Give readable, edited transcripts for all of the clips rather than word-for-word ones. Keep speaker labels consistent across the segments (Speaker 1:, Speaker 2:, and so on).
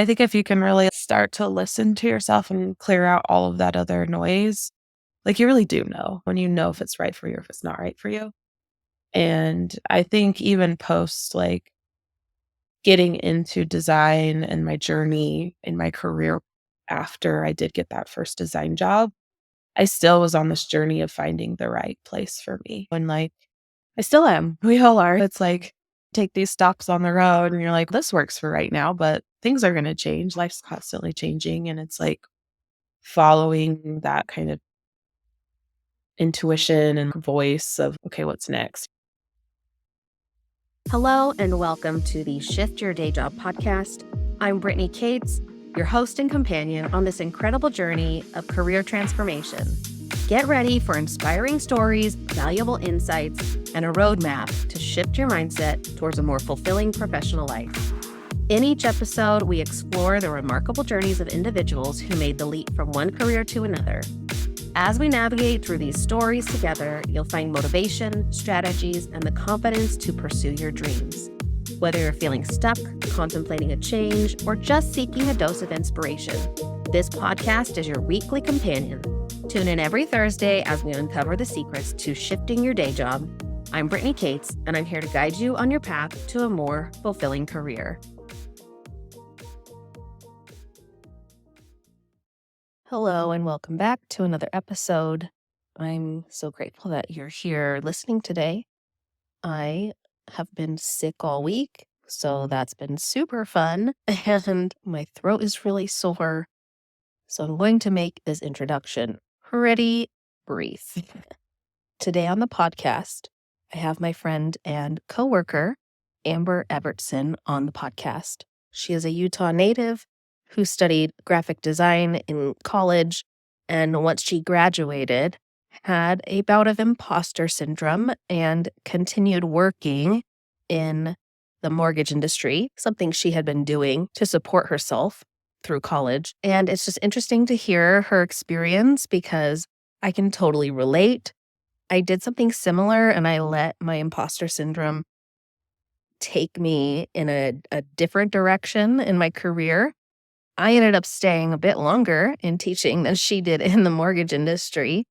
Speaker 1: I think if you can really start to listen to yourself and clear out all of that other noise, like you really do know when you know if it's right for you or if it's not right for you. And I think even post like getting into design and my journey in my career after I did get that first design job, I still was on this journey of finding the right place for me. And like, I still am. We all are. It's like, take these stops on the road and you're like, this works for right now, but things are going to change. Life's constantly changing. And it's like following that kind of intuition and voice of, okay, what's next?
Speaker 2: Hello and welcome to the Shift Your Day Job podcast. I'm Brittany Cates, your host and companion on this incredible journey of career transformation. Get ready for inspiring stories, valuable insights, and a roadmap to shift your mindset towards a more fulfilling professional life. In each episode, we explore the remarkable journeys of individuals who made the leap from one career to another. As we navigate through these stories together, you'll find motivation, strategies, and the confidence to pursue your dreams. Whether you're feeling stuck, contemplating a change, or just seeking a dose of inspiration, this podcast is your weekly companion. Tune in every Thursday as we uncover the secrets to shifting your day job. I'm Brittany Cates, and I'm here to guide you on your path to a more fulfilling career. Hello, and welcome back to another episode. I'm so grateful that you're here listening today. I have been sick all week, so that's been super fun, and my throat is really sore. So I'm going to make this introduction pretty brief. Today on the podcast, I have my friend and coworker, Amber Evertsen, on the podcast. She is a Utah native who studied graphic design in college, and once she graduated, had a bout of imposter syndrome and continued working in the mortgage industry, something she had been doing to support herself through college. And it's just interesting to hear her experience because I can totally relate. I did something similar and I let my imposter syndrome take me in a different direction in my career. I ended up staying a bit longer in teaching than she did in the mortgage industry,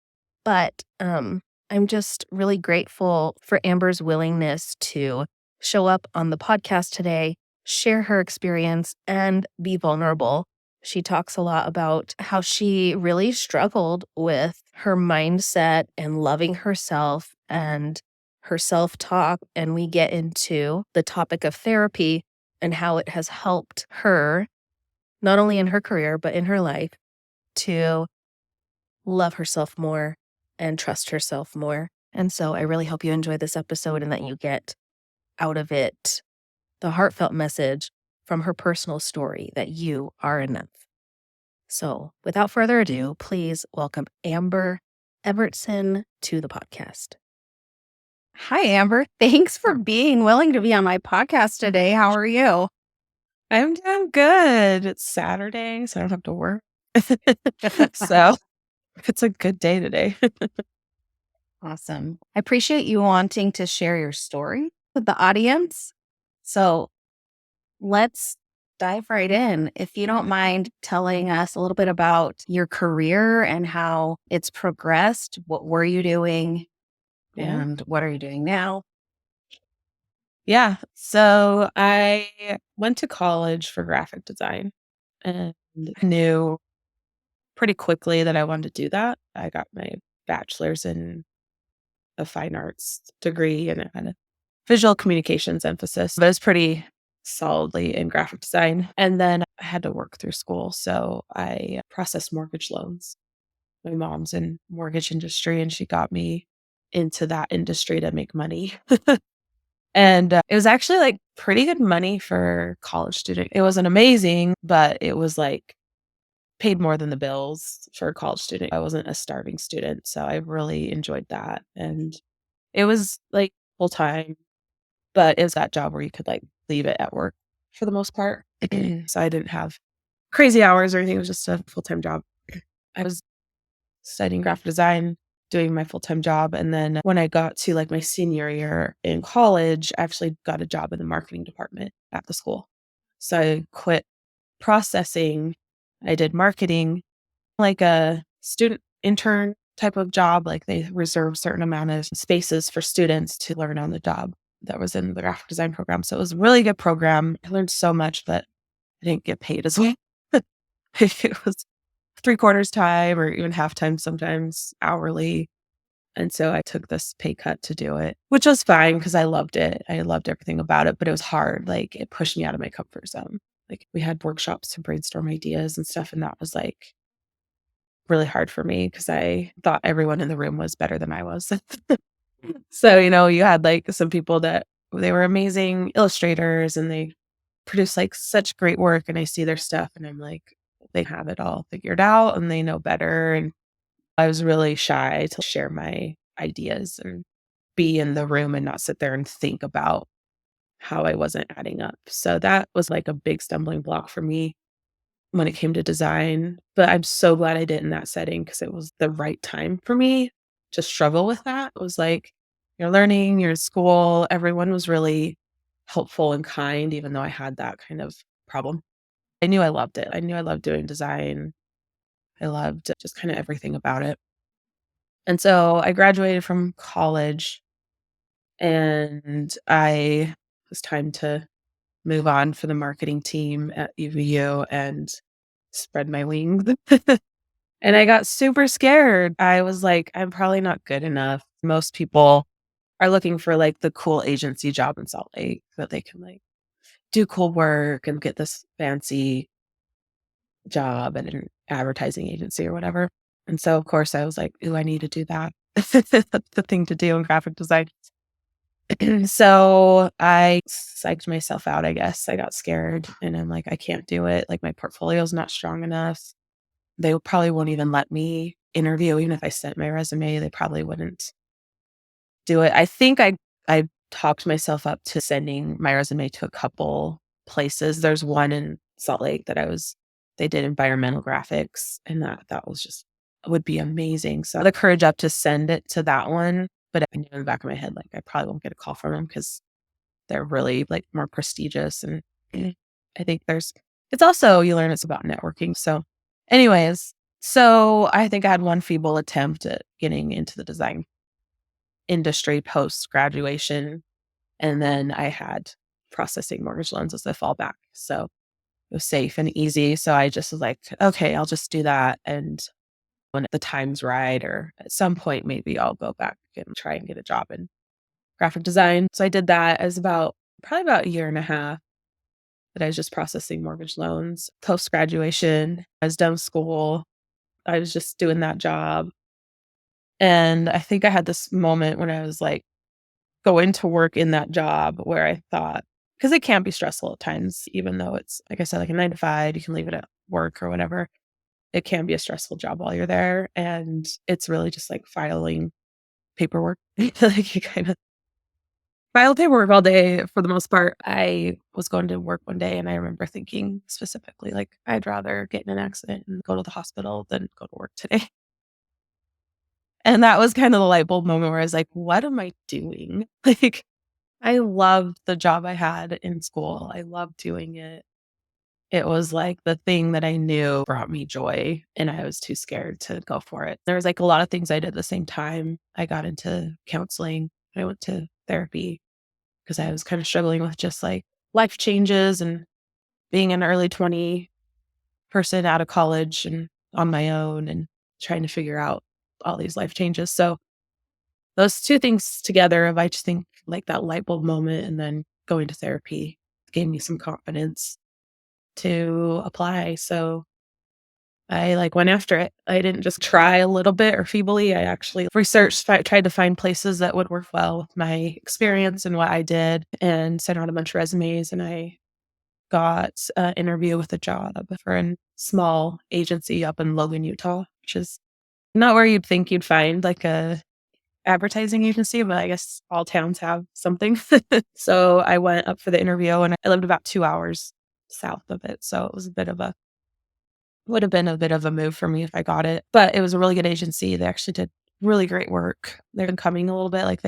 Speaker 2: but I'm just really grateful for Amber's willingness to show up on the podcast today, share her experience, and be vulnerable. She talks a lot about how she really struggled with her mindset and loving herself and her self-talk, and we get into the topic of therapy and how it has helped her not only in her career, but in her life, to love herself more and trust herself more. And so I really hope you enjoy this episode and that you get out of it the heartfelt message from her personal story that you are enough. So without further ado, please welcome Amber Evertsen to the podcast.
Speaker 3: Hi, Amber. Thanks for being willing to be on my podcast today. How are you?
Speaker 1: I'm doing good. It's Saturday, so I don't have to work. So it's a good day today.
Speaker 3: Awesome. I appreciate you wanting to share your story with the audience. So let's dive right in. If you don't mind telling us a little bit about your career and how it's progressed, what were you doing and what are you doing now?
Speaker 1: Yeah. So I went to college for graphic design and knew pretty quickly that I wanted to do that. I got my bachelor's in a fine arts degree and it had a visual communications emphasis, but it's pretty solidly in graphic design. And then I had to work through school. So I processed mortgage loans. My mom's in mortgage industry and she got me into that industry to make money. And it was actually like pretty good money for college student. It wasn't amazing, but it was like paid more than the bills for a college student. I wasn't a starving student, so I really enjoyed that. And it was like full time, but it was that job where you could like leave it at work for the most part. So I didn't have crazy hours or anything. It was just a full-time job. I was studying graphic design, doing my full-time job. And then when I got to like my senior year in college, I actually got a job in the marketing department at the school. So I quit processing. I did marketing, like a student intern type of job. Like they reserve certain amount of spaces for students to learn on the job. That was in the graphic design program. So it was a really good program. I learned so much, but I didn't get paid as well. It was three-quarters time or even half time, sometimes hourly. And so I took this pay cut to do it, which was fine because I loved it. I loved everything about it, but it was hard. Like it pushed me out of my comfort zone. Like we had workshops to brainstorm ideas and stuff. And that was like really hard for me because I thought everyone in the room was better than I was. So, you had like some people that they were amazing illustrators and they produce like such great work. And I see their stuff and I'm like, they have it all figured out and they know better. And I was really shy to share my ideas or be in the room and not sit there and think about how I wasn't adding up. So that was like a big stumbling block for me when it came to design. But I'm so glad I did in that setting because it was the right time for me to struggle with that. It was like you're learning, you're in school, everyone was really helpful and kind, even though I had that kind of problem. I knew I loved it. I knew I loved doing design. I loved just kind of everything about it. And so I graduated from college and it was time to move on for the marketing team at UVU and spread my wings. And I got super scared. I was like, I'm probably not good enough. Most people are looking for like the cool agency job in Salt Lake that they can like do cool work and get this fancy job at an advertising agency or whatever. And so of course I was like, ooh, I need to do that. That's the thing to do in graphic design. So I psyched myself out, I guess. I got scared and I'm like, I can't do it. Like my portfolio is not strong enough. They probably won't even let me interview. Even if I sent my resume, they probably wouldn't do it. I think I talked myself up to sending my resume to a couple places. There's one in Salt Lake they did environmental graphics and that was just would be amazing. So I had the courage up to send it to that one. But I knew in the back of my head, like I probably won't get a call from them because they're really like more prestigious. And I think it's also, you learn it's about networking. So anyways, so I think I had one feeble attempt at getting into the design industry post graduation. And then I had processing mortgage loans as a fallback. So it was safe and easy. So I just was like, okay, I'll just do that. And when the time's right, or at some point, maybe I'll go back and try and get a job in graphic design. So I did that as probably about a year and a half that I was just processing mortgage loans. Post graduation, I was done with school. I was just doing that job. And I think I had this moment when I was like going to work in that job where I thought, because it can be stressful at times, even though it's, like I said, like a 9 to 5, you can leave it at work or whatever. It can be a stressful job while you're there. And it's really just like filing paperwork. Like you kind of file paperwork all day for the most part. I was going to work one day and I remember thinking specifically, like, I'd rather get in an accident and go to the hospital than go to work today. And that was kind of the light bulb moment where I was like, what am I doing? Like, I loved the job I had in school. I loved doing it. It was like the thing that I knew brought me joy, and I was too scared to go for it. There was like a lot of things I did at the same time. I got into counseling. I went to therapy because I was kind of struggling with just like life changes and being an early 20 person out of college and on my own and trying to figure out all these life changes. So those two things together of I just think like that light bulb moment and then going to therapy gave me some confidence to apply. So I like went after it. I didn't just try a little bit or feebly. I actually researched, tried to find places that would work well with my experience and what I did, and sent out a bunch of resumes. And I got an interview with a job for a small agency up in Logan, Utah, which is not where you'd think you'd find like a advertising agency, but I guess all towns have something. So I went up for the interview and I lived about 2 hours south of it. So it was would have been a bit of a move for me if I got it, but it was a really good agency. They actually did really great work. They've been coming a little bit, like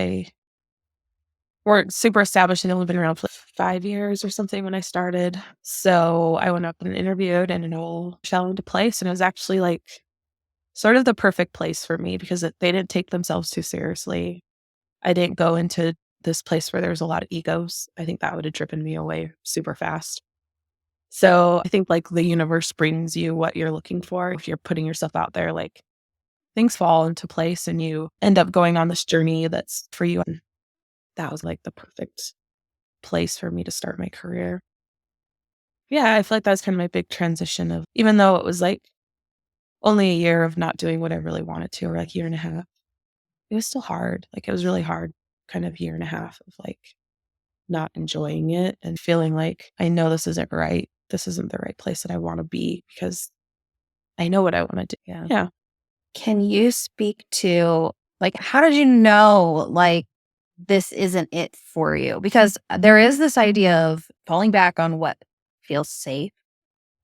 Speaker 1: weren't super established. They'd only been around for 5 years or something when I started. So I went up and interviewed and it all fell into place. And it was actually like sort of the perfect place for me because they didn't take themselves too seriously. I didn't go into this place where there was a lot of egos. I think that would have driven me away super fast. So I think like the universe brings you what you're looking for. If you're putting yourself out there, like things fall into place and you end up going on this journey that's for you. And that was like the perfect place for me to start my career. Yeah, I feel like that's kind of my big transition of even though it was like only a year of not doing what I really wanted to, or like year and a half, it was still hard. Like it was really hard kind of year and a half of like not enjoying it and feeling like I know this isn't right. This isn't the right place that I want to be because I know what I want to do.
Speaker 3: Yeah.
Speaker 1: Yeah.
Speaker 3: Can you speak to like how did you know like this isn't it for you? Because there is this idea of falling back on what feels safe.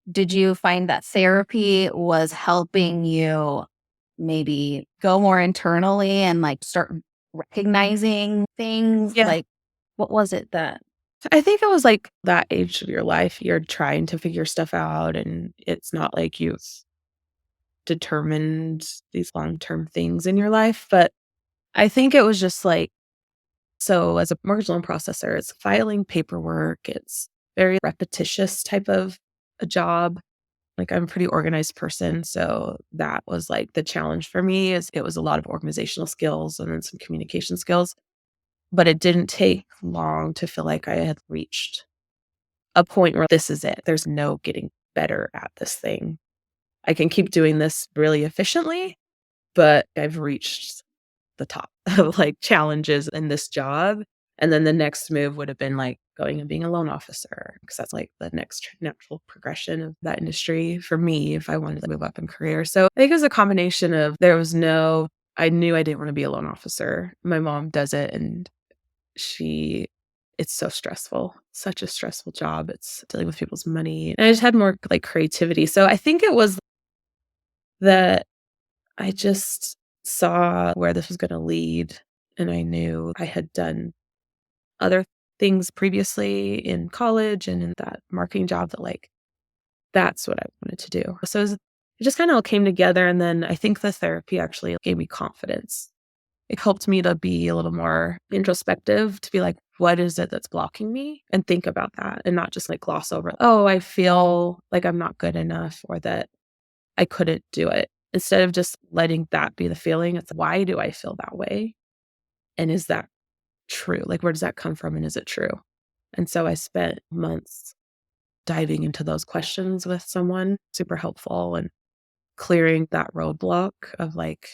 Speaker 3: Did you find that therapy was helping you maybe go more internally and like start recognizing things?
Speaker 1: Yeah.
Speaker 3: Like, what was it that?
Speaker 1: I think it was like that age of your life. You're trying to figure stuff out, and it's not like you've determined these long term things in your life. But I think it was just like, so as a mortgage loan processor, it's filing paperwork, it's very repetitious type of a job. Like I'm a pretty organized person. So that was like the challenge for me is it was a lot of organizational skills and then some communication skills. But it didn't take long to feel like I had reached a point where this is it. There's no getting better at this thing. I can keep doing this really efficiently, but I've reached the top of like challenges in this job. And then the next move would have been like going and being a loan officer because that's like the next natural progression of that industry for me if I wanted to move up in career. So I think it was a combination of I knew I didn't want to be a loan officer. My mom does it and she it's so stressful, such a stressful job. It's dealing with people's money. And I just had more like creativity. So I think it was that I just saw where this was going to lead. And I knew I had done other things previously in college and in that marketing job that like, that's what I wanted to do. So it just kind of all came together. And then I think the therapy actually gave me confidence. It helped me to be a little more introspective, to be like, what is it that's blocking me? And think about that and not just like gloss over, oh, I feel like I'm not good enough or that I couldn't do it. Instead of just letting that be the feeling, it's why do I feel that way? And is that true? Like, where does that come from? And is it true? And so I spent months diving into those questions with someone, super helpful and clearing that roadblock of like,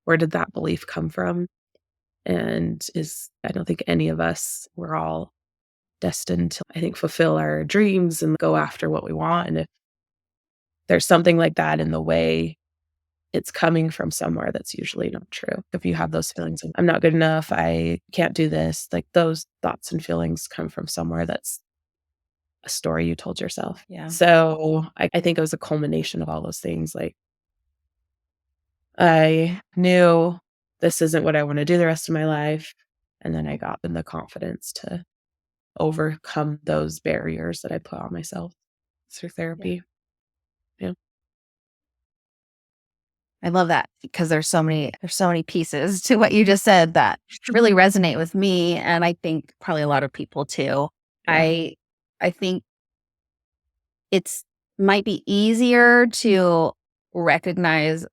Speaker 1: where did that belief come from? And I don't think any of us, we're all destined to, I think, fulfill our dreams and go after what we want. And if there's something like that in the way, it's coming from somewhere that's usually not true. If you have those feelings of, I'm not good enough, I can't do this, like those thoughts and feelings come from somewhere that's a story you told yourself.
Speaker 3: Yeah.
Speaker 1: So I think it was a culmination of all those things. Like I knew this isn't what I want to do the rest of my life. And then I got the confidence to overcome those barriers that I put on myself through therapy. Yeah.
Speaker 3: I love that because there's so many pieces to what you just said that really resonate with me and I think probably a lot of people too.
Speaker 1: Yeah.
Speaker 3: I think it's might be easier to recognize,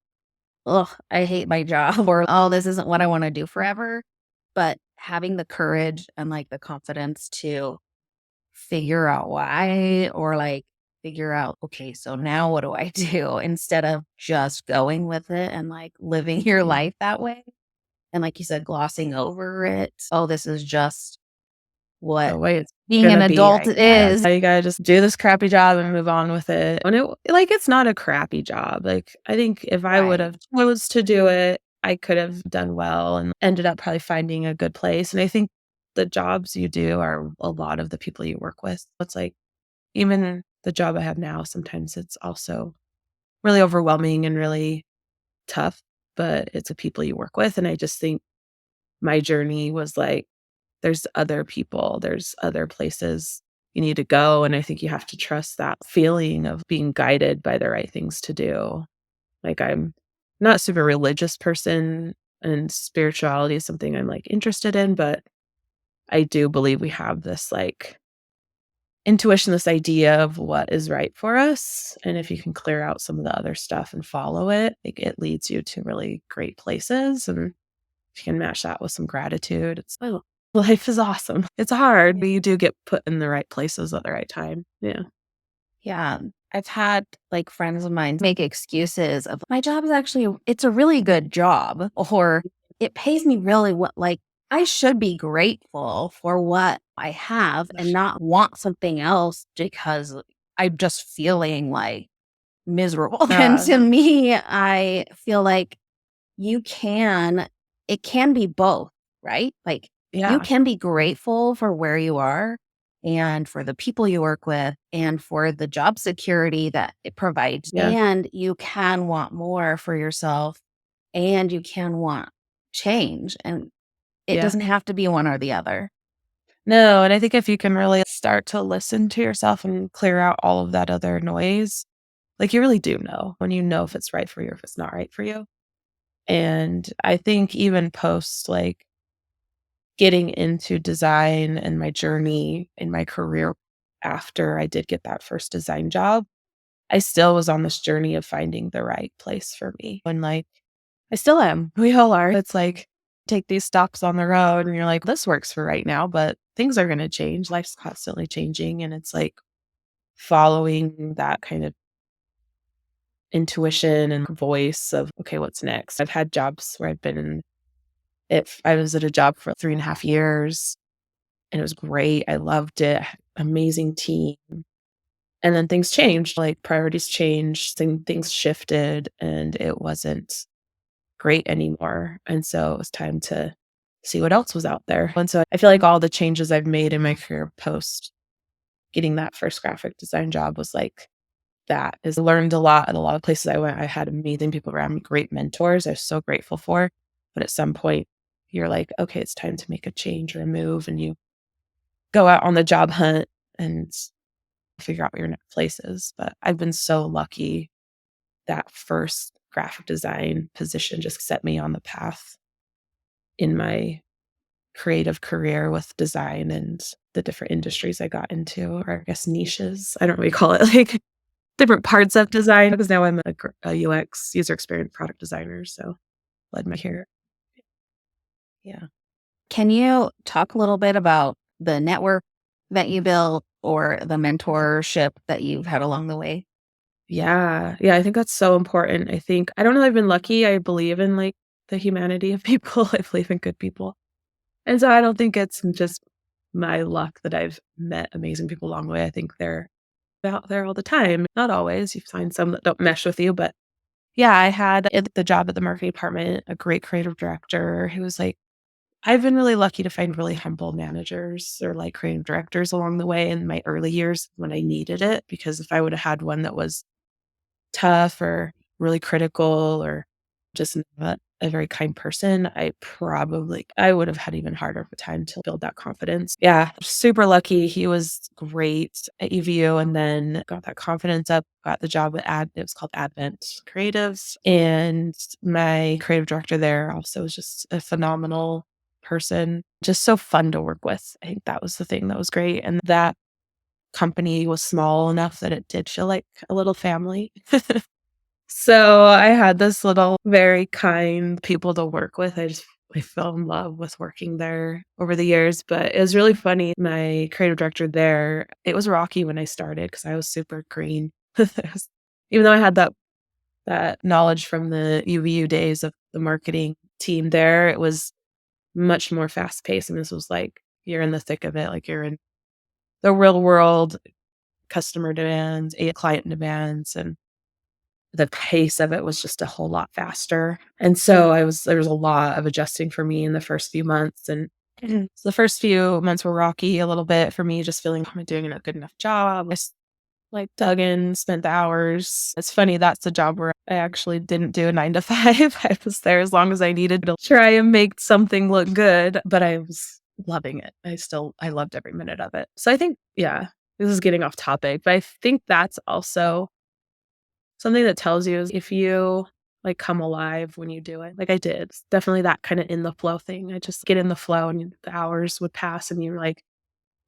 Speaker 3: oh, I hate my job or oh, this isn't what I want to do forever. But having the courage and like the confidence to figure out why or like figure out, okay, so now what do I do instead of just going with it and like living your
Speaker 1: Mm.
Speaker 3: life that way? And like you said, glossing over it. Oh, this is just what
Speaker 1: The way it's
Speaker 3: being an
Speaker 1: gonna be,
Speaker 3: adult
Speaker 1: I guess.
Speaker 3: is.
Speaker 1: You gotta just do this crappy job and move on with it. And it's not a crappy job. Like, I think if I would
Speaker 3: Right.
Speaker 1: have chose to do it, I could have done well and ended up probably finding a good place. And I think the jobs you do are a lot of the people you work with. It's like even the job I have now, sometimes it's also really overwhelming and really tough, but it's the people you work with. And I just think my journey was like, there's other people, there's other places you need to go, and I think you have to trust that feeling of being guided by the right things to do. Like, I'm not a super religious person, and spirituality is something I'm, like, interested in, but I do believe we have this, like, intuition, this idea of what is right for us, and if you can clear out some of the other stuff and follow it, like, it leads you to really great places, and if you can match that with some gratitude, it's, oh, life is awesome. It's hard, but you do get put in the right places at the right time. Yeah.
Speaker 3: Yeah. I've had like friends of mine make excuses of my job is actually it's a really good job or it pays me really what like I should be grateful for what I have and not want something else because I'm just feeling like miserable. And
Speaker 1: Yeah.
Speaker 3: to me, I feel like you can it can be both, right? Like you
Speaker 1: Yeah.
Speaker 3: can be grateful for where you are and for the people you work with and for the job security that it provides.
Speaker 1: Yeah.
Speaker 3: And you can want more for yourself and you can want change. And it
Speaker 1: Yeah.
Speaker 3: doesn't have to be one or the other.
Speaker 1: No, and I think if you can really start to listen to yourself and clear out all of that other noise, like, you really do know when you know if it's right for you or if it's not right for you. And I think even post, like, getting into design and my journey in my career after I did get that first design job, I still was on this journey of finding the right place for me. And, like, I still am. We all are. It's like, take these stops on the road and you're like, this works for right now, but things are going to change. Life's constantly changing. And it's like following that kind of intuition and voice of, okay, what's next? I've had jobs where I've been in, if I was at a job for 3.5 years and it was great. I loved it. Amazing team. And then things changed, like priorities changed, things shifted, and it wasn't great anymore. And so it was time to see what else was out there. And so I feel like all the changes I've made in my career post getting that first graphic design job was like that. Is learned a lot at a lot of places I went. I had amazing people around me, great mentors I was so grateful for. But at some point you're like, okay, it's time to make a change or a move, and you go out on the job hunt and figure out what your next place is. But I've been so lucky that first graphic design position just set me on the path in my creative career with design and the different industries I got into, or I guess niches. I don't really call it like different parts of design because now I'm a UX, user experience product designer. So led my career. Yeah.
Speaker 3: Can you talk a little bit about the network that you built or the mentorship that you've had along the way?
Speaker 1: Yeah. Yeah. I think that's so important. I think, I don't know, I've been lucky. I believe in like the humanity of people. I believe in good people. And so I don't think it's just my luck that I've met amazing people along the way. I think they're out there all the time. Not always. You find some that don't mesh with you. But yeah, I had at the job at the marketing department, a great creative director who was like, I've been really lucky to find really humble managers or like creative directors along the way in my early years when I needed it. Because if I would have had one that was tough or really critical or just not a very kind person, I would have had even harder of a time to build that confidence. Yeah, super lucky. He was great at UVU and then got that confidence up, got the job with it was called Advent Creatives. And my creative director there also was just a phenomenal person, just so fun to work with. I think that was the thing that was great. And that company was small enough that it did feel like a little family. So I had this little very kind people to work with. I fell in love with working there over the years, but it was really funny. My creative director there, it was rocky when I started because I was super green. Even though I had that knowledge from the UVU days of the marketing team there, it was much more fast paced. And this was like you're in the thick of it, like you're in the real world, customer demands, client demands, and the pace of it was just a whole lot faster. And so there was a lot of adjusting for me in the first few months. And so the first few months were rocky a little bit for me, just feeling, am I doing a good enough job? Like dug in, spent the hours. It's funny, that's the job where I actually didn't do a 9 to 5. I was there as long as I needed to try and make something look good. But I was loving it. I loved every minute of it. So I think, yeah, this is getting off topic, but I think that's also something that tells you is if you like come alive when you do it, like I did. It's definitely that kind of in the flow thing. I just get in the flow and the hours would pass and you're like,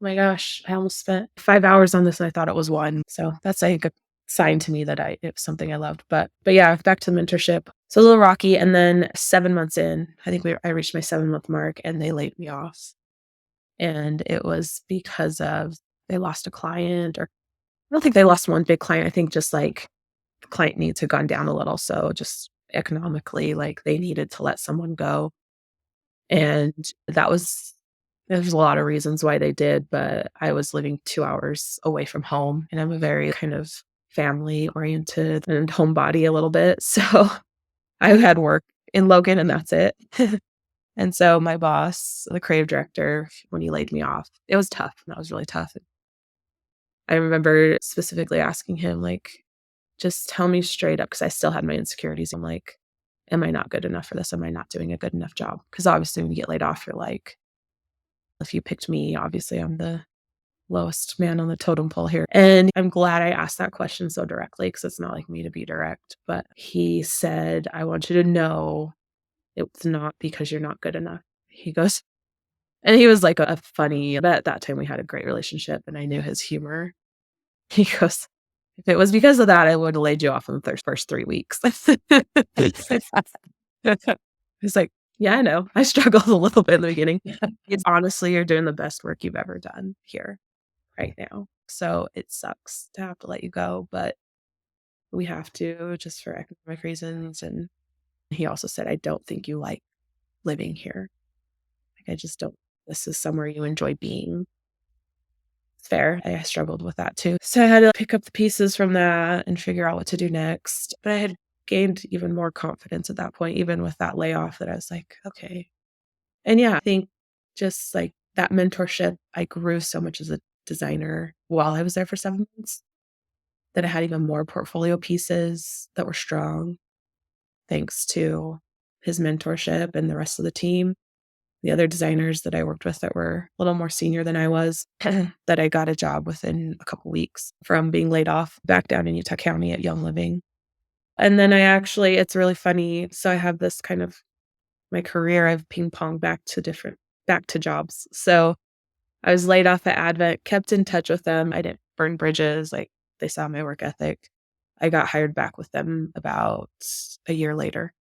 Speaker 1: oh my gosh, I almost spent 5 hours on this and I thought it was one. So that's like a sign to me that it was something I loved. But yeah, back to the mentorship. So a little rocky. And then 7 months in, I think I reached my 7 month mark and they laid me off. And it was because of they lost a client, or I don't think they lost one big client. I think just like the client needs had gone down a little. So just economically, like they needed to let someone go. And there's a lot of reasons why they did, but I was living 2 hours away from home and I'm a very kind of family oriented and homebody a little bit. So I had work in Logan and that's it. And so my boss, the creative director, when he laid me off, it was tough. That was really tough. I remember specifically asking him, like, just tell me straight up, because I still had my insecurities. I'm like, am I not good enough for this? Am I not doing a good enough job? Because obviously, when you get laid off, you're like, if you picked me, obviously, I'm the lowest man on the totem pole here. And I'm glad I asked that question so directly because it's not like me to be direct. But he said, I want you to know it's not because you're not good enough. He goes, and he was like a funny, but at that time we had a great relationship and I knew his humor. He goes, if it was because of that, I would have laid you off in the first 3 weeks. He's like, yeah, I know. I struggled a little bit in the beginning. It's honestly, you're doing the best work you've ever done here right now. So it sucks to have to let you go, but we have to just for economic reasons. And he also said, I don't think you like living here. Like, I just don't, this is somewhere you enjoy being. It's fair. I struggled with that too. So I had to pick up the pieces from that and figure out what to do next. But I had gained even more confidence at that point, even with that layoff, that I was like, okay. And yeah, I think just like that mentorship, I grew so much as a designer while I was there for 7 months that I had even more portfolio pieces that were strong thanks to his mentorship and the rest of the team. The other designers that I worked with that were a little more senior than I was, that I got a job within a couple weeks from being laid off back down in Utah County at Young Living. And then it's really funny. So I have this kind of my career, I've ping ponged back to jobs. So I was laid off at Advent, kept in touch with them. I didn't burn bridges. Like they saw my work ethic. I got hired back with them about a year later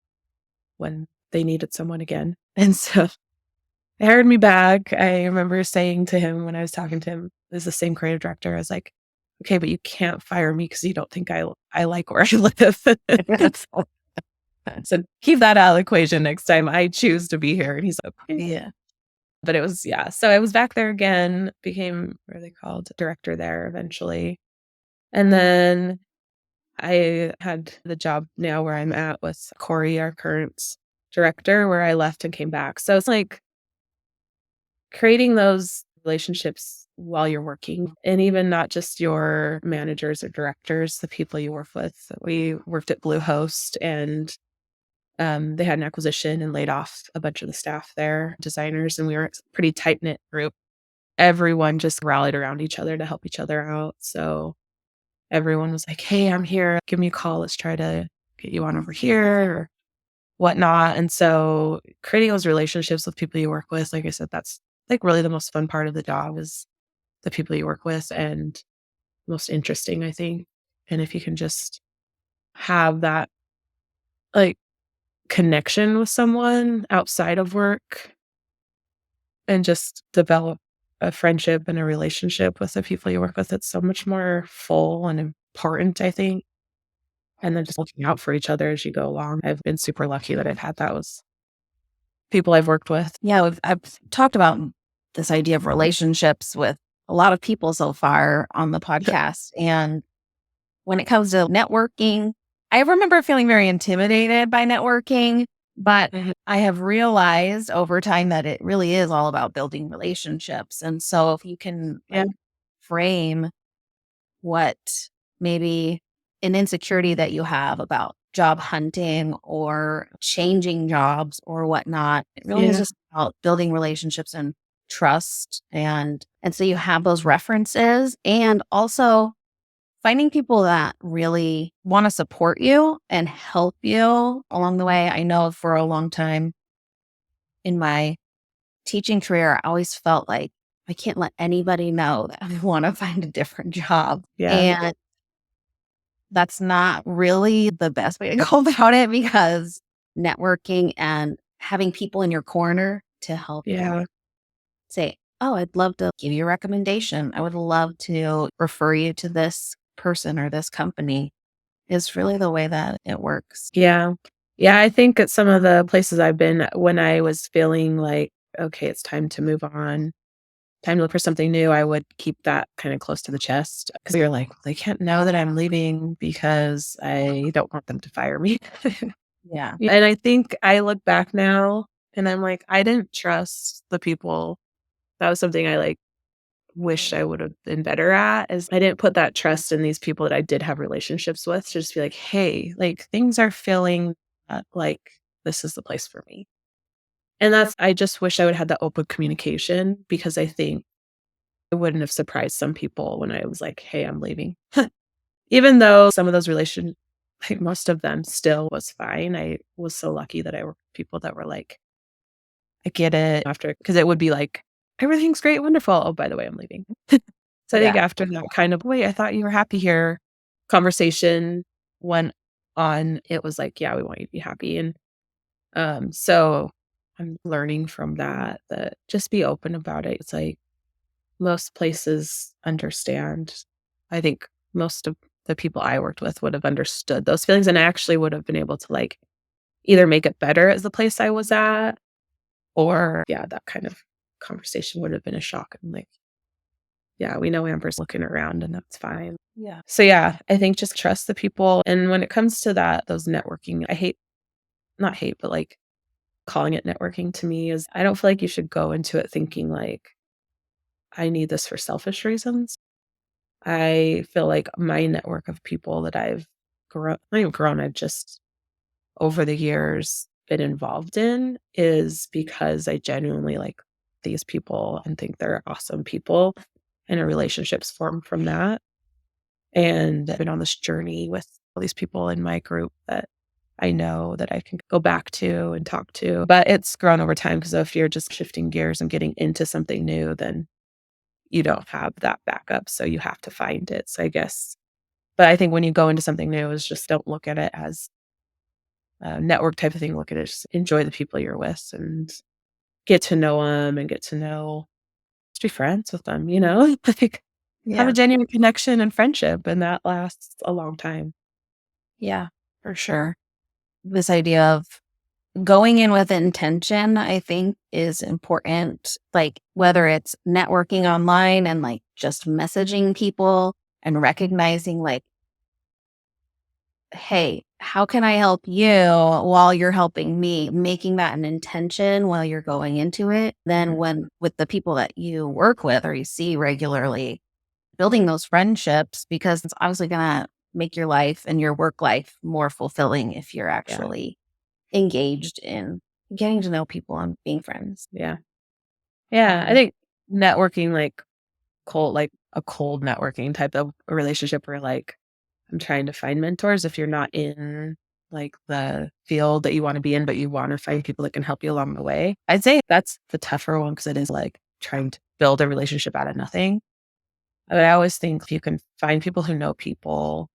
Speaker 1: when they needed someone again. And so they hired me back. I remember saying to him when I was talking to him, this is the same creative director. I was like, okay, but you can't fire me because you don't think I like where I live. So keep that out of the equation next time I choose to be here. And he's like, okay. Yeah. But it was, yeah. So I was back there again, became, what are they called? Director there eventually. And then I had the job now where I'm at with Corey, our current director, where I left and came back. So it's like creating those relationships while you're working, and even not just your managers or directors, the people you work with. We worked at Bluehost and they had an acquisition and laid off a bunch of the staff there, designers, and we were a pretty tight-knit group. Everyone just rallied around each other to help each other out. So everyone was like, hey, I'm here. Give me a call. Let's try to get you on over here or whatnot. And so creating those relationships with people you work with, like I said, that's like really the most fun part of the job is the people you work with and most interesting, I think. And if you can just have that like connection with someone outside of work and just develop a friendship and a relationship with the people you work with, it's so much more full and important, I think. And then just looking out for each other as you go along. I've been super lucky that I've had that with people I've worked with.
Speaker 3: Yeah, I've talked about this idea of relationships with a lot of people so far on the podcast. And when it comes to networking, I remember feeling very intimidated by networking, but I have realized over time that it really is all about building relationships. And so if you can frame what maybe an insecurity that you have about job hunting or changing jobs or whatnot, it really is just about building relationships and trust, and so you have those references, and also finding people that really want to support you and help you along the way. I know for a long time in my teaching career, I always felt like I can't let anybody know that I want to find a different job.
Speaker 1: Yeah.
Speaker 3: And that's not really the best way to go about it, because networking and having people in your corner to help
Speaker 1: Yeah.
Speaker 3: say, oh, I'd love to give you a recommendation. I would love to refer you to this person or this company is really the way that it works.
Speaker 1: Yeah. Yeah, I think at some of the places I've been when I was feeling like, okay, it's time to move on, time to look for something new, I would keep that kind of close to the chest because you're like, they can't know that I'm leaving because I don't want them to fire me.
Speaker 3: Yeah.
Speaker 1: And I think I look back now and I'm like, I didn't trust the people. That was something I like wish I would have been better at is I didn't put that trust in these people that I did have relationships with to just be like, "Hey, like things are feeling like this is the place for me." And that's I just wish I would have had that open communication because I think it wouldn't have surprised some people when I was like, "Hey, I'm leaving." Even though some of those like most of them still was fine. I was so lucky that I worked with people that were like, "I get it." After because it would be like, "Everything's great, wonderful. Oh, by the way, I'm leaving." So I think
Speaker 3: Yeah.
Speaker 1: after that kind of, "Wait, I thought you were happy here," conversation went on, it was like, "Yeah, we want you to be happy," and, so I'm learning from that, that just be open about it. It's like most places understand. I think most of the people I worked with would have understood those feelings, and I actually would have been able to, like, either make it better as the place I was at or yeah, that kind of conversation would have been a shock. I'm like, yeah, we know Amber's looking around and that's fine.
Speaker 3: Yeah.
Speaker 1: So yeah, I think just trust the people. And when it comes to that, those networking, I hate, not hate, but like calling it networking to me is I don't feel like you should go into it thinking like, I need this for selfish reasons. I feel like my network of people that I've grown, not even grown, I've just over the years been involved in is because I genuinely like these people and think they're awesome people and a relationships form from that. And I've been on this journey with all these people in my group that I know that I can go back to and talk to. But it's grown over time because if you're just shifting gears and getting into something new, then you don't have that backup. So you have to find it. So I guess, but I think when you go into something new, is just don't look at it as a network type of thing. Look at it, just enjoy the people you're with and get to know them and get to know, just be friends with them, you know? Like, have a
Speaker 3: Yeah.
Speaker 1: genuine connection and friendship, and that lasts a long time.
Speaker 3: Yeah, for sure. This idea of going in with intention, I think, is important. Like, whether it's networking online and like just messaging people and recognizing, like, hey, how can I help you while you're helping me? Making that an intention while you're going into it. Then,
Speaker 1: Mhm.
Speaker 3: when with the people that you work with or you see regularly, building those friendships, because it's obviously going to make your life and your work life more fulfilling if you're
Speaker 1: Yeah,
Speaker 3: actually engaged in getting to know people and being friends.
Speaker 1: yeah. Yeah, I
Speaker 3: Um,
Speaker 1: think networking, like a cold networking type of a relationship where, like, I'm trying to find mentors if you're not in, like, the field that you wanna be in, but you wanna find people that can help you along the way. I'd say that's the tougher one because it is, like, trying to build a relationship out of nothing. But I always think if you can find people who know people,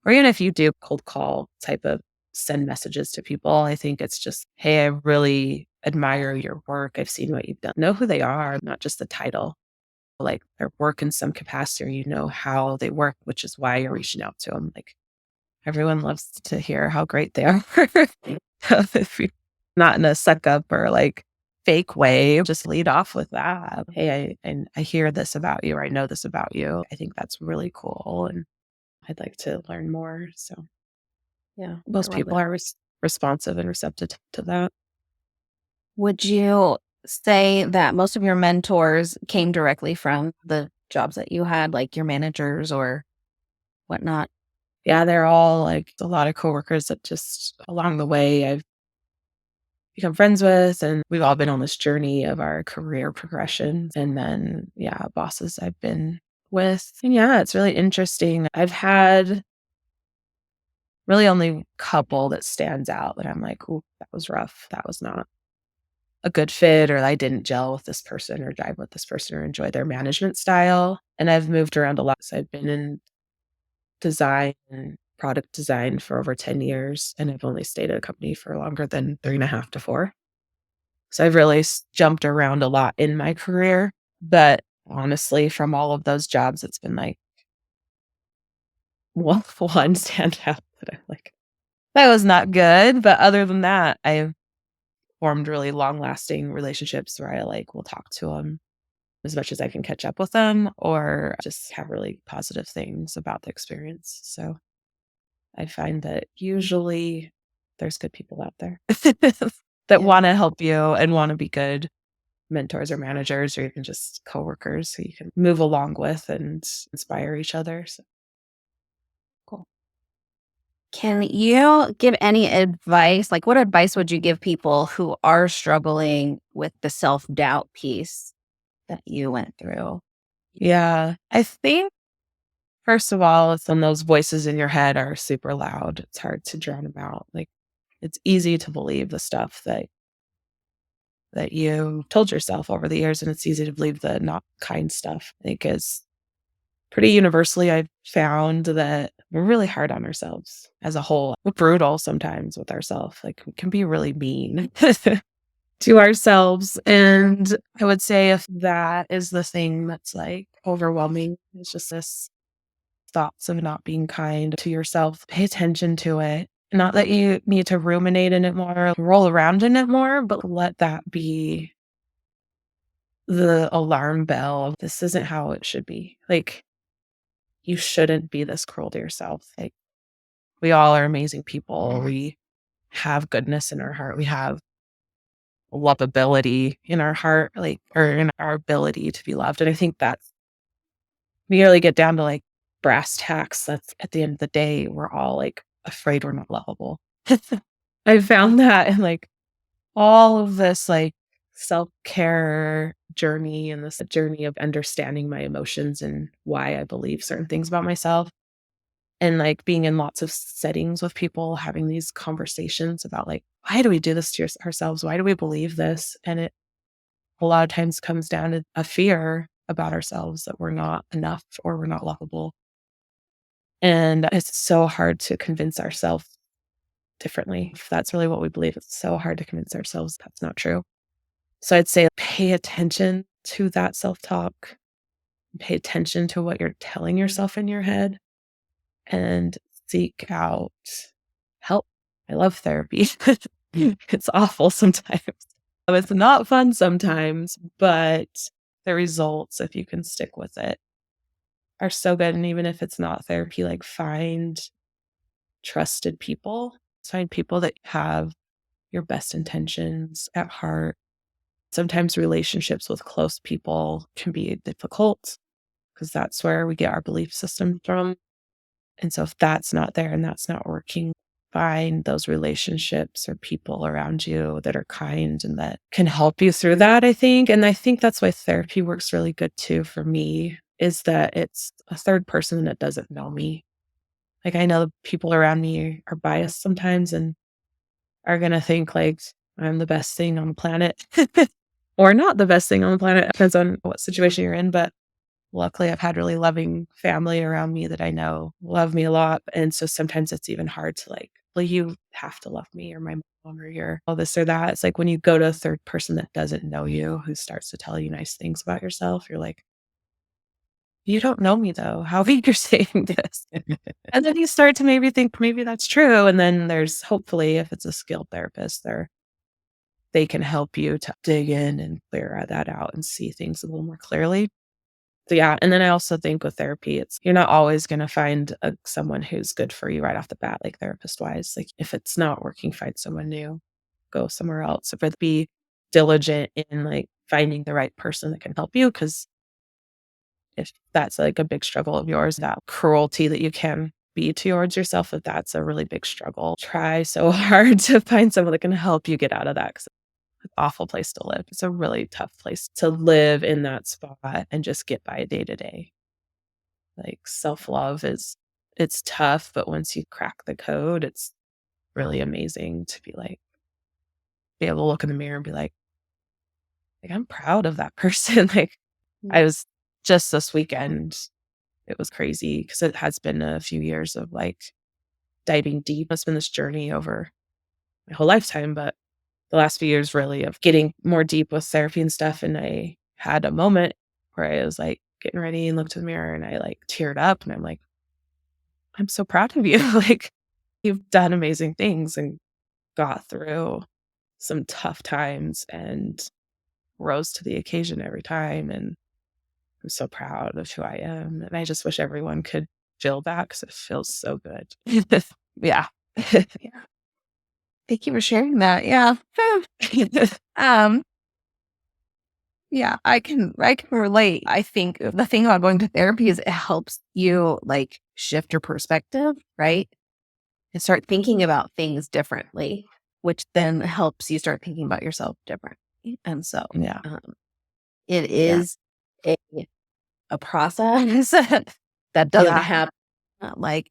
Speaker 1: or even if you do cold call type of send messages to people, I think it's just, "Hey, I really admire your work. I've seen what you've done." Know who they are, not just the title. Like, their work in some capacity, or you know how they work, which is why you're reaching out to them. Like, everyone loves to hear how great they are. If you not in a suck up or, like, fake way, just lead off with that. "Hey, I hear this about you, or I know this about you. I think that's really cool, and I'd like to learn more." So
Speaker 3: yeah, I
Speaker 1: most
Speaker 3: love
Speaker 1: people
Speaker 3: it.
Speaker 1: are responsive and receptive to that.
Speaker 3: Would you say that most of your mentors came directly from the jobs that you had, like your managers or whatnot?
Speaker 1: Yeah, they're all, like, a lot of coworkers that just along the way, I've become friends with, and we've all been on this journey of our career progression. And then, bosses I've been with. And it's really interesting. I've had really only a couple that stands out that I'm like, "Ooh, that was rough. That was not a good fit," or I didn't gel with this person or jive with this person or enjoy their management style. And I've moved around a lot. So I've been in design and product design for over 10 years, and I've only stayed at a company for longer than 3.5 to 4. So I've really jumped around a lot in my career. But honestly, from all of those jobs, it's been like one standout that I'm like, that was not good. But other than that, I've formed really long lasting relationships where I like will talk to them as much as I can catch up with them or just have really positive things about the experience. So I find that usually there's good people out there that
Speaker 2: Yeah.
Speaker 1: want to help you and want to be good mentors or managers or even just coworkers who you can move along with and inspire each other. So cool.
Speaker 3: Can you give any advice? Like, what advice would you give people who are struggling with the self doubt piece that you went through?
Speaker 1: Yeah. I think, first of all, it's when those voices in your head are super loud. It's hard to drown them out. Like, it's easy to believe the stuff that you told yourself over the years, and it's easy to believe the not kind stuff. I think is pretty universally, I've found that we're really hard on ourselves as a whole. We're brutal sometimes with ourselves. Like, we can be really mean to ourselves. And I would say if that is the thing that's like overwhelming, it's just this thoughts of not being kind to yourself, pay attention to it. Not that you need to ruminate in it more, roll around in it more, but let that be the alarm bell of this isn't how it should be. Like, you shouldn't be this cruel to yourself. Like, we all are amazing people. We have goodness in our heart. We have lovability in our heart, like, or in our ability to be loved. And I think that's, we really get down to like brass tacks. That's at the end of the day, we're all like afraid we're not lovable. I found that in like all of this like self-care journey and this journey of understanding my emotions and why I believe certain things about myself. And like being in lots of settings with people, having these conversations about like, why do we do this to ourselves? Why do we believe this? And it a lot of times comes down to a fear about ourselves that we're not enough or we're not lovable. And it's so hard to convince ourselves differently. If that's really what we believe, it's so hard to convince ourselves that's not true. So I'd say pay attention to that self talk, pay attention to what you're telling yourself in your head, and seek out help. I love therapy. It's awful sometimes. It's not fun sometimes, but the results, if you can stick with it, are so good. And even if it's not therapy, like find trusted people, find people that have your best intentions at heart. Sometimes relationships with close people can be difficult because that's where we get our belief system from. And so if that's not there and that's not working, find those relationships or people around you that are kind and that can help you through that, I think. And I think that's why therapy works really good too for me, is that it's a third person that doesn't know me. Like, I know the people around me are biased sometimes and are going to think like I'm the best thing on the planet or not the best thing on the planet. It depends on what situation you're in. But luckily, I've had really loving family around me that I know love me a lot. And so sometimes it's even hard to like, well, you have to love me or my mom or your all this or that. It's like when you go to a third person that doesn't know you, who starts to tell you nice things about yourself, you're like, you don't know me though. How are you saying this? And then you start to maybe think maybe that's true. And then there's hopefully, if it's a skilled therapist, they can help you to dig in and clear that out and see things a little more clearly. So, yeah, and then I also think with therapy, it's you're not always gonna find someone who's good for you right off the bat, like therapist-wise. Like, if it's not working, find someone new, go somewhere else. But be diligent in, like, finding the right person that can help you. Because if that's, like, a big struggle of yours, that cruelty that you can be towards yourself if that's a really big struggle. Try so hard to find someone that can help you get out of that, 'cause it's an awful place to live. It's a really tough place to live in that spot and just get by day to day. Like, self-love it's tough, but once you crack the code, it's really amazing to be able to look in the mirror and be like, I'm proud of that person. Like, I was just this weekend, it was crazy because it has been a few years of, diving deep. It's been this journey over my whole lifetime, but the last few years really of getting more deep with therapy and stuff, and I had a moment where I was, getting ready and looked in the mirror and I, teared up, and I'm like, "I'm so proud of you." Like, you've done amazing things and got through some tough times and rose to the occasion every time, and I'm so proud of who I am, and I just wish everyone could feel that because it feels so good. Yeah.
Speaker 3: Yeah. Thank you for sharing that. Yeah. um, yeah, I can relate. I think the thing about going to therapy is it helps you shift your perspective, right? And start thinking about things differently, which then helps you start thinking about yourself differently. And so
Speaker 1: Yeah.
Speaker 3: it
Speaker 1: Yeah.
Speaker 3: is a process that doesn't
Speaker 1: Yeah.
Speaker 3: happen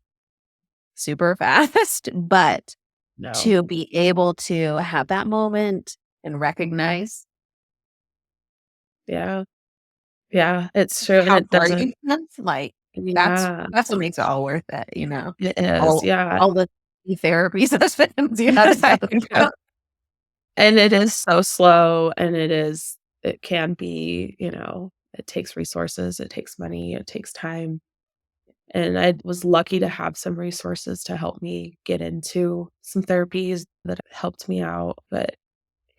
Speaker 3: super fast, but
Speaker 1: No.
Speaker 3: to be able to have that moment and recognize
Speaker 1: Yeah. Yeah, it's true, and
Speaker 3: how
Speaker 1: it
Speaker 3: far
Speaker 1: doesn't.
Speaker 3: you've come, that's
Speaker 1: Yeah,
Speaker 3: that's what makes it all worth it, you know?
Speaker 1: it is,
Speaker 3: All
Speaker 1: yeah.
Speaker 3: all the therapy sessions you had to
Speaker 1: I
Speaker 3: go
Speaker 1: know.
Speaker 3: through.
Speaker 1: And it is so slow, and it can be, it takes resources, it takes money, it takes time, and I was lucky to have some resources to help me get into some therapies that helped me out, but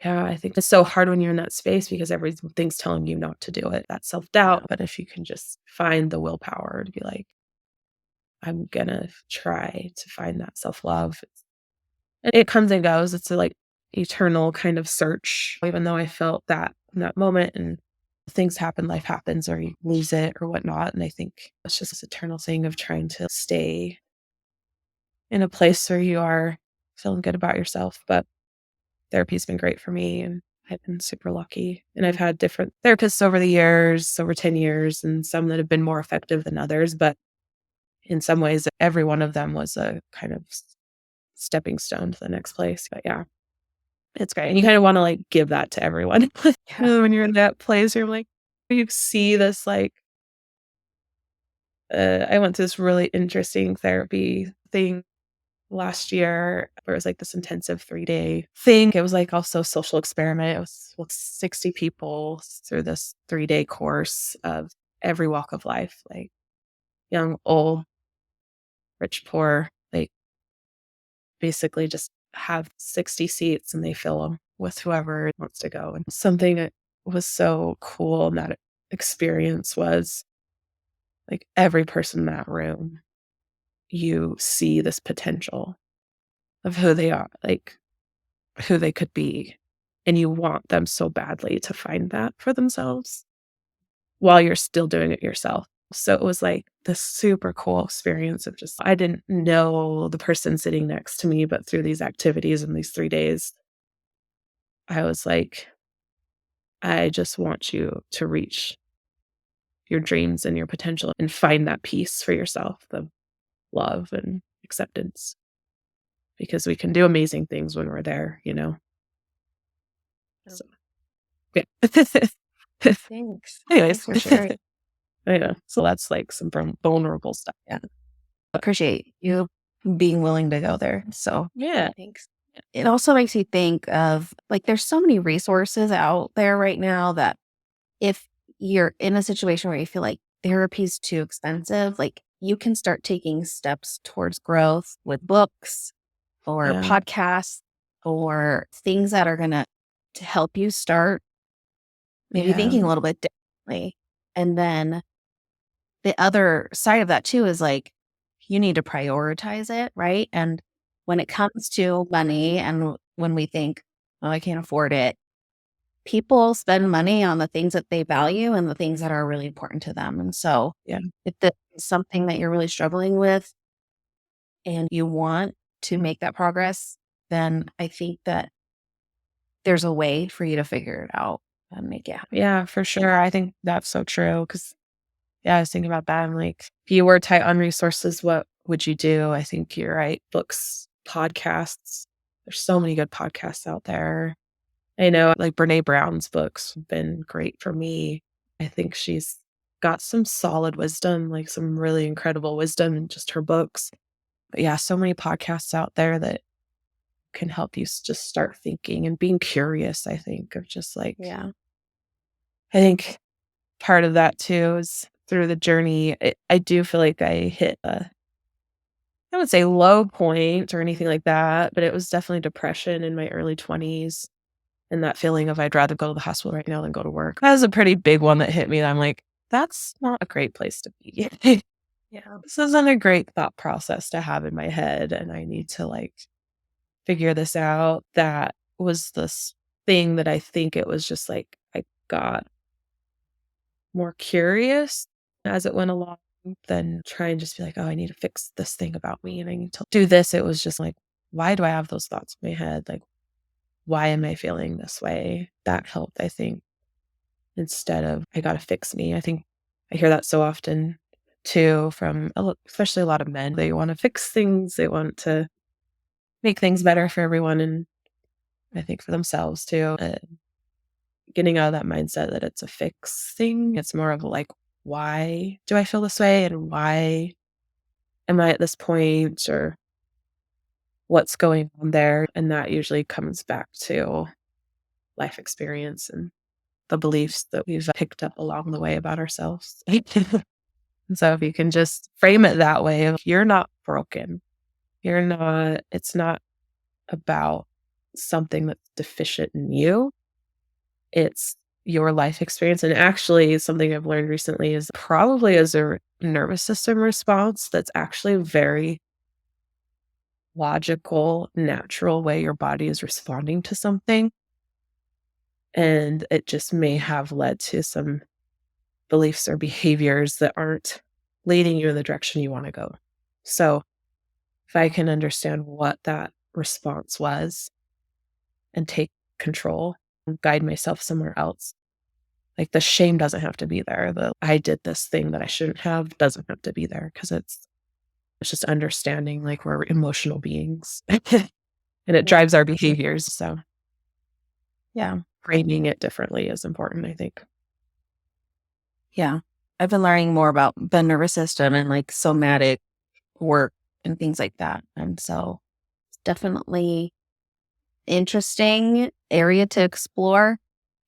Speaker 1: yeah, I think it's so hard when you're in that space because everything's telling you not to do it, that self-doubt, but if you can just find the willpower to be like, "I'm gonna try to find that self-love." And it comes and goes, it's a, eternal kind of search, even though I felt that in that moment and things happen, life happens, or you lose it or whatnot, and I think it's just this eternal thing of trying to stay in a place where you are feeling good about yourself, but therapy's been great for me, and I've been super lucky, and I've had different therapists over the years, over 10 years, and some that have been more effective than others, but in some ways, every one of them was a kind of stepping stone to the next place, but yeah, it's great, and you kinda wanna, give that to everyone.
Speaker 3: Yeah.
Speaker 1: When you're in that place, you're like you see this, I went through this really interesting therapy thing last year where it was this intensive 3-day thing. It was also a social experiment. It was with 60 people through this 3-day course of every walk of life, young, old, rich, poor. They basically just have 60 seats and they fill them with whoever wants to go. And something that was so cool in that experience was every person in that room, you see this potential of who they are, who they could be, and you want them so badly to find that for themselves while you're still doing it yourself. So it was this super cool experience of just I didn't know the person sitting next to me, but through these activities in these 3 days, I was like, "I just want you to reach your dreams and your potential and find that peace for yourself, the love and acceptance, because we can do amazing things when we're there, you know?" So, yeah.
Speaker 3: Thanks. Thanks
Speaker 1: Anyways.
Speaker 3: for sharing.
Speaker 1: Yeah, so that's, some vulnerable stuff.
Speaker 3: Yeah. Appreciate you being willing to go there. So
Speaker 1: Yeah.
Speaker 3: thanks. It also makes you think of there's so many resources out there right now that if you're in a situation where you feel like therapy is too expensive, you can start taking steps towards growth with books or
Speaker 1: Yeah.
Speaker 3: podcasts or things that are going to help you start maybe
Speaker 1: Yeah.
Speaker 3: thinking a little bit differently. And then the other side of that too is you need to prioritize it, right? And when it comes to money and when we think, oh, I can't afford it, people spend money on the things that they value and the things that are really important to them. And so
Speaker 1: Yeah.
Speaker 3: if this is something that you're really struggling with, and you want to make that progress, then I think that there's a way for you to figure it out and make it happen.
Speaker 1: Yeah, for sure. I think that's so true. Cause yeah, I was thinking about that. I'm like, if you were tight on resources, what would you do? I think you're right. Books, podcasts. There's so many good podcasts out there. I know like Brene Brown's books have been great for me. I think she's got some solid wisdom, like some really incredible wisdom in just her books. But yeah, so many podcasts out there that can help you just start thinking and being curious, I think, of just like,
Speaker 3: Yeah.
Speaker 1: I think part of that too is through the journey, I do feel like I hit I would say low point or anything like that, but it was definitely depression in my early 20s. And that feeling of I'd rather go to the hospital right now than go to work. That was a pretty big one that hit me. That I'm like, that's not a great place to be.
Speaker 3: Yeah.
Speaker 1: This isn't a great thought process to have in my head. And I need to like figure this out. That was this thing that I think it was just like I got more curious as it went along than try and just be like, oh, I need to fix this thing about me and I need to do this. It was just like, why do I have those thoughts in my head? Like, why am I feeling this way? That helped, I think, instead of I got to fix me. I think I hear that so often too from especially a lot of men. They want to fix things, they want to make things better for everyone. And I think for themselves too. Getting out of that mindset that it's a fix thing. It's more of like, why do I feel this way? And why am I at this point? Or what's going on there? And that usually comes back to life experience and the beliefs that we've picked up along the way about ourselves. And so if you can just frame it that way, of you're not broken. You're not, it's not about something that's deficient in you. It's your life experience. And actually, something I've learned recently is probably as a nervous system response, that's actually a very logical, natural way your body is responding to something. And it just may have led to some beliefs or behaviors that aren't leading you in the direction you want to go. So if I can understand what that response was and take control and guide myself somewhere else, like the shame doesn't have to be there. The I did this thing that I shouldn't have doesn't have to be there because it's just understanding like we're emotional beings and it
Speaker 3: Yeah.
Speaker 1: drives our behaviors. So yeah, framing it differently is important, I think.
Speaker 3: Yeah. I've been learning more about the nervous system and like somatic work and things like that. And so it's definitely interesting area to explore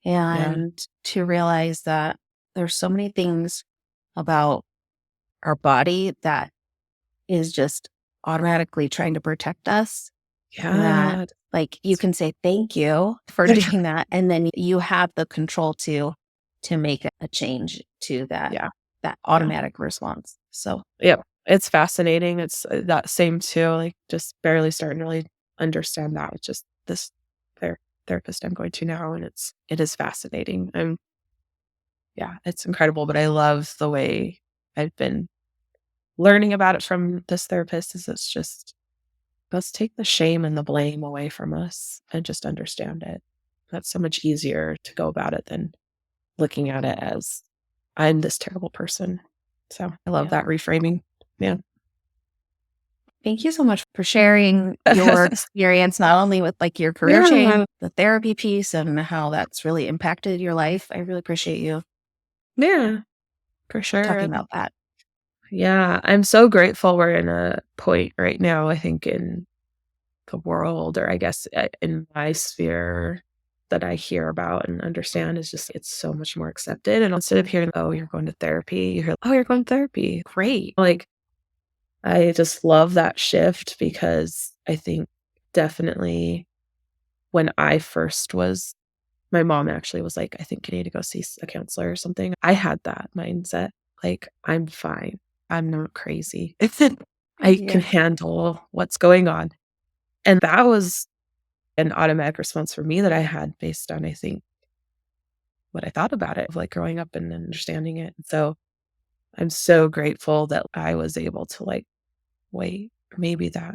Speaker 1: Yeah.
Speaker 3: and to realize that there's so many things about our body that is just automatically trying to protect us, that
Speaker 1: Yeah.
Speaker 3: like you can say thank you for doing that and then you have the control to make a change to that
Speaker 1: Yeah.
Speaker 3: that
Speaker 1: Yeah.
Speaker 3: automatic response. So
Speaker 1: Yeah. It's fascinating. It's that same too, like just barely starting to really understand that with just this ther- therapist I'm going to now. And it is fascinating. And yeah, it's incredible. But I love the way I've been learning about it from this therapist is it's just let's take the shame and the blame away from us and just understand it. That's so much easier to go about it than looking at it as I'm this terrible person. So I love
Speaker 3: yeah.
Speaker 1: that reframing. Yeah.
Speaker 3: Thank you so much for sharing your experience, not only with like your career change,
Speaker 1: Yeah.
Speaker 3: the therapy piece, and how that's really impacted your life. I really appreciate you
Speaker 1: Yeah, for sure.
Speaker 3: talking about that.
Speaker 1: Yeah, I'm so grateful we're in a point right now, I think, in the world, or I guess in my sphere that I hear about and understand is just it's so much more accepted. And instead of hearing, oh, you're going to therapy, you hear, oh, you're going to therapy. Great. Like, I just love that shift because I think definitely when I first was, my mom actually was like, I think you need to go see a counselor or something. I had that mindset. Like, I'm fine. I'm not crazy. I can
Speaker 3: Yeah.
Speaker 1: handle what's going on. And that was an automatic response for me that I had based on, I think, what I thought about it, of like growing up and understanding it. So I'm so grateful that I was able to like, wait. maybe that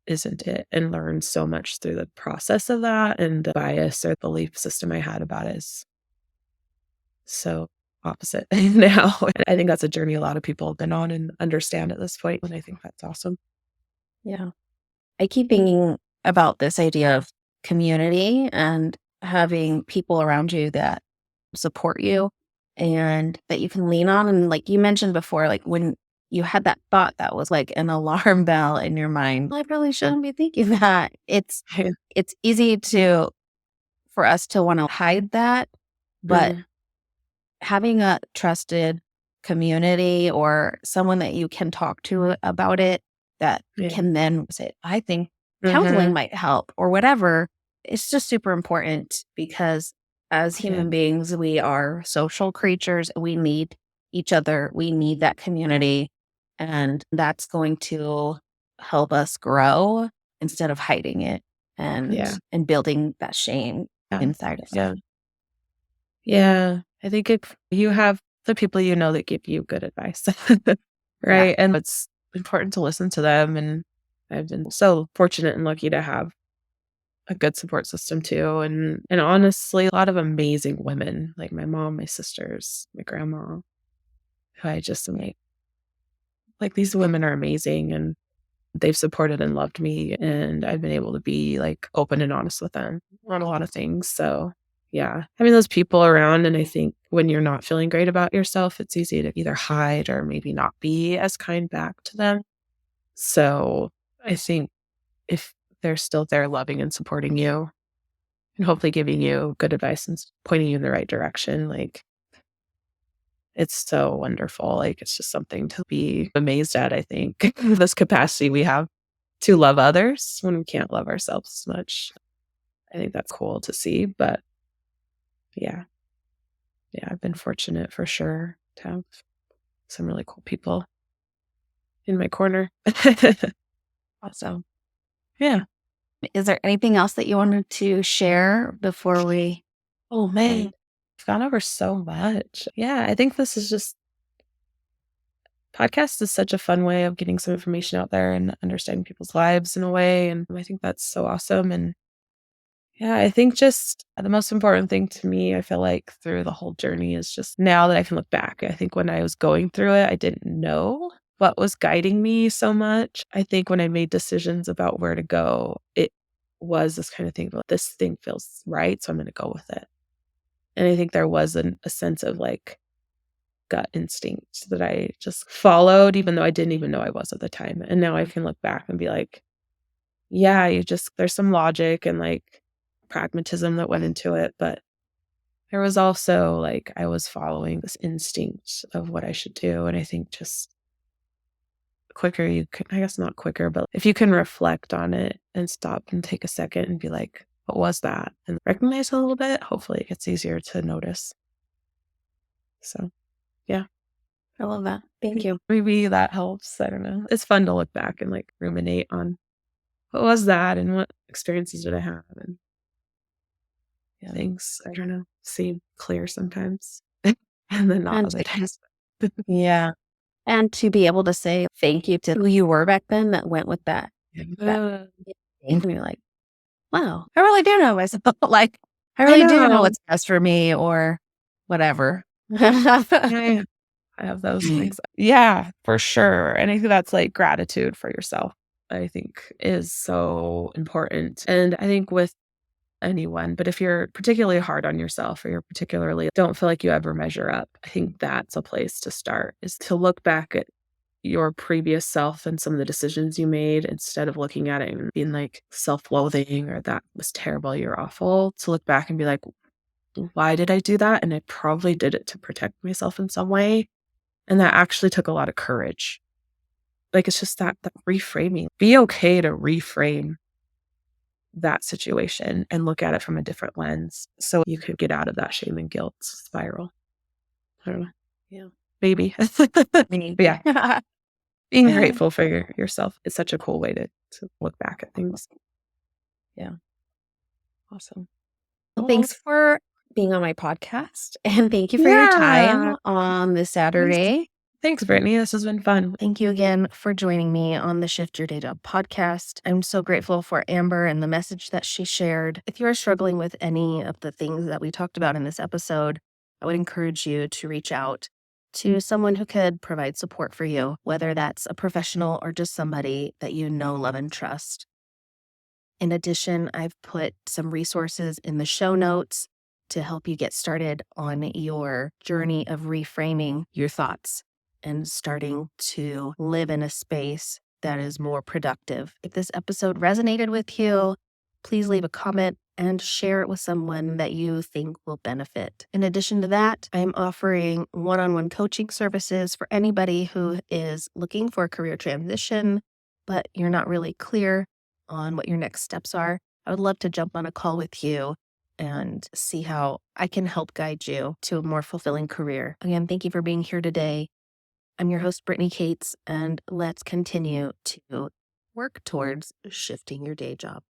Speaker 1: isn't it, and learn so much through the process of that, and the bias or belief system I had about it is so opposite now. I think that's a journey a lot of people have been on and understand at this point, and I think that's awesome.
Speaker 3: Yeah. I keep thinking about this idea of community and having people around you that support you and that you can lean on. And like you mentioned before, like when you had that thought that was like an alarm bell in your mind, I really shouldn't be thinking that. It's easy to for us to want to hide that, but
Speaker 1: Mhm.
Speaker 3: having a trusted community or someone that you can talk to about it that
Speaker 1: Yeah.
Speaker 3: can then say, I think counseling
Speaker 1: Mhm.
Speaker 3: might help or whatever. It's just super important because as
Speaker 1: Yeah.
Speaker 3: human beings, we are social creatures. We need each other. We need that community. And that's going to help us grow instead of hiding it
Speaker 1: Yeah.
Speaker 3: and building that shame
Speaker 1: Yeah.
Speaker 3: inside of us.
Speaker 1: Yeah. Yeah. I think if you have the people you know that give you good advice,
Speaker 3: Yeah.
Speaker 1: right? And it's important to listen to them, and I've been so fortunate and lucky to have a good support system too, and honestly, a lot of amazing women, like my mom, my sisters, my grandma, who I just am like, these women are amazing, and they've supported and loved me, and I've been able to be, like, open and honest with them on a lot of things, so, yeah. Having those people around, and I think when you're not feeling great about yourself, it's easy to either hide or maybe not be as kind back to them. So, I think if they're still there loving and supporting you and hopefully giving you good advice and pointing you in the right direction, like, it's so wonderful, like, it's just something to be amazed at, I think, this capacity we have to love others when we can't love ourselves as much. I think that's cool to see, but yeah. Yeah, I've been fortunate for sure to have some really cool people in my corner.
Speaker 3: Awesome.
Speaker 1: Yeah.
Speaker 3: Is there anything else that you wanted to share before we
Speaker 1: Oh, man.
Speaker 3: end?
Speaker 1: I've gone over so much. Yeah, I think this is just podcast is such a fun way of getting some information out there and understanding people's lives in a way, and I think that's so awesome, and yeah, I think just the most important thing to me, I feel like through the whole journey is just now that I can look back, I think when I was going through it, I didn't know what was guiding me so much. I think when I made decisions about where to go, it was this kind of thing, like, this thing feels right, so I'm going to go with it. And I think there was a sense of like gut instinct that I just followed, even though I didn't even know I was at the time. And now I can look back and be like, yeah, there's some logic and like pragmatism that went into it, but there was also like I was following this instinct of what I should do. And I think just quicker you can, I guess not quicker, but if you can reflect on it and stop and take a second and be like, what was that? And recognize a little bit, hopefully it gets easier to notice. So, yeah,
Speaker 3: I love that. Thank you.
Speaker 1: maybe that helps. I don't know. It's fun to look back and like ruminate on what was that and what experiences did I have and things, I don't know, seem clear sometimes and then not
Speaker 3: And
Speaker 1: other times.
Speaker 3: yeah. And to be able to say thank you to who you were back then that went with that
Speaker 1: Yeah.
Speaker 3: instinct, and you're like, wow, I really do know myself. Like, I
Speaker 1: I
Speaker 3: really do know
Speaker 1: know.
Speaker 3: what's best for me or whatever.
Speaker 1: Yeah. I have those things. Yeah, for sure. And I think that's like gratitude for yourself, I think is so important. And I think with anyone, but if you're particularly hard on yourself or you're particularly don't feel like you ever measure up, I think that's a place to start is to look back at your previous self and some of the decisions you made instead of looking at it and being like self-loathing or that was terrible, you're awful, to look back and be like, why did I do that? And I probably did it to protect myself in some way. And that actually took a lot of courage. Like, it's just that reframing. Be okay to reframe that situation and look at it from a different lens so you could get out of that shame and guilt spiral. I don't know.
Speaker 3: Yeah.
Speaker 1: Maybe.
Speaker 3: Me.
Speaker 1: But yeah, being grateful for yourself is such a cool way to look back at things.
Speaker 3: Yeah.
Speaker 1: Awesome.
Speaker 3: Well,
Speaker 1: Well,
Speaker 3: thanks for being on my podcast and thank you for your
Speaker 1: yeah.
Speaker 3: time on this
Speaker 1: Thanks.
Speaker 3: Saturday.
Speaker 1: Thanks, Brittany. This has been fun.
Speaker 2: Thank you again for joining me on the Shift Your Day Job podcast. I'm so grateful for Amber and the message that she shared. If you are struggling with any of the things that we talked about in this episode, I would encourage you to reach out to someone who could provide support for you, whether that's a professional or just somebody that you know, love, and trust. In addition, I've put some resources in the show notes to help you get started on your journey of reframing your thoughts and starting to live in a space that is more productive. If this episode resonated with you, please leave a comment and share it with someone that you think will benefit. In addition to that, I'm offering one-on-one coaching services for anybody who is looking for a career transition, but you're not really clear on what your next steps are. I would love to jump on a call with you and see how I can help guide you to a more fulfilling career. Again, thank you for being here today. I'm your host, Brittany Cates, and let's continue to work towards shifting your day job.